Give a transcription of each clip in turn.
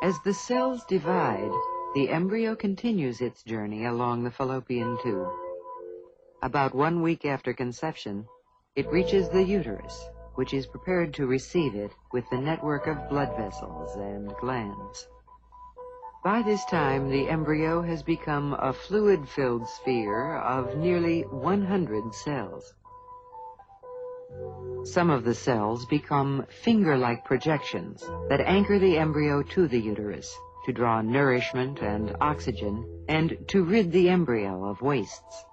As the cells divide, the embryo continues its journey along the fallopian tube. About 1 week after conception, it reaches the uterus, which is prepared to receive it with the network of blood vessels and glands. By this time, the embryo has become a fluid-filled sphere of nearly 100 cells. Some of the cells become finger-like projections that anchor the embryo to the uterus to draw nourishment and oxygen and to rid the embryo of wastes.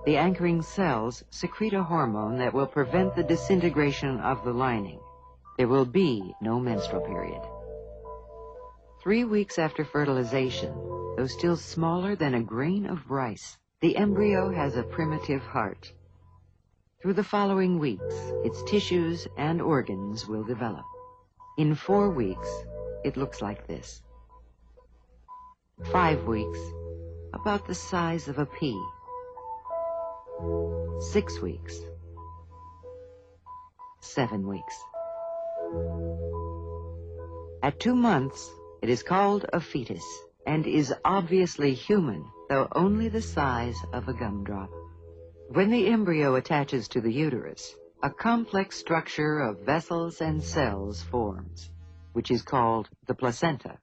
The anchoring cells secrete a hormone that will prevent the disintegration of the lining. There will be no menstrual period. 3 weeks after fertilization, though still smaller than a grain of rice, the embryo has a primitive heart. Through the following weeks, its tissues and organs will develop. In 4 weeks, it looks like this. 5 weeks, about the size of a pea. 6 weeks. 7 weeks. At 2 months, it is called a fetus and is obviously human, though only the size of a gumdrop. When the embryo attaches to the uterus, a complex structure of vessels and cells forms, which is called the placenta.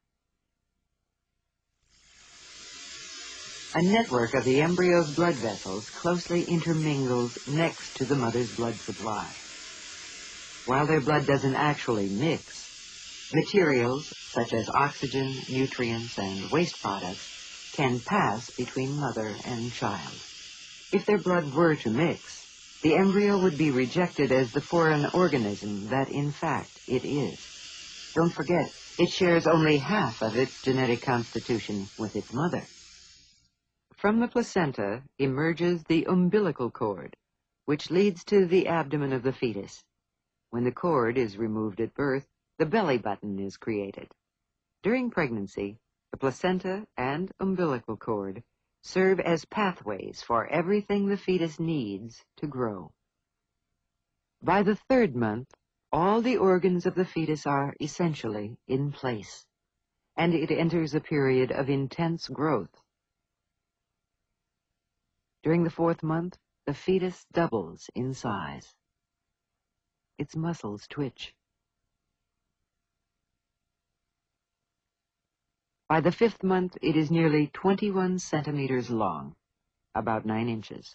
A network of the embryo's blood vessels closely intermingles next to the mother's blood supply. While their blood doesn't actually mix, materials such as oxygen, nutrients, and waste products can pass between mother and child. If their blood were to mix, the embryo would be rejected as the foreign organism that, in fact, it is. Don't forget, it shares only half of its genetic constitution with its mother. From the placenta emerges the umbilical cord, which leads to the abdomen of the fetus. When the cord is removed at birth, the belly button is created. During pregnancy, the placenta and umbilical cord serve as pathways for everything the fetus needs to grow. By the 3rd month, all the organs of the fetus are essentially in place, and it enters a period of intense growth. During the 4th month, the fetus doubles in size. Its muscles twitch. By the 5th month, it is nearly 21 centimeters long, about 9 inches.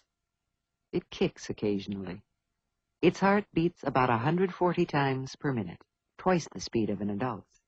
It kicks occasionally. Its heart beats about 140 times per minute, twice the speed of an adult's.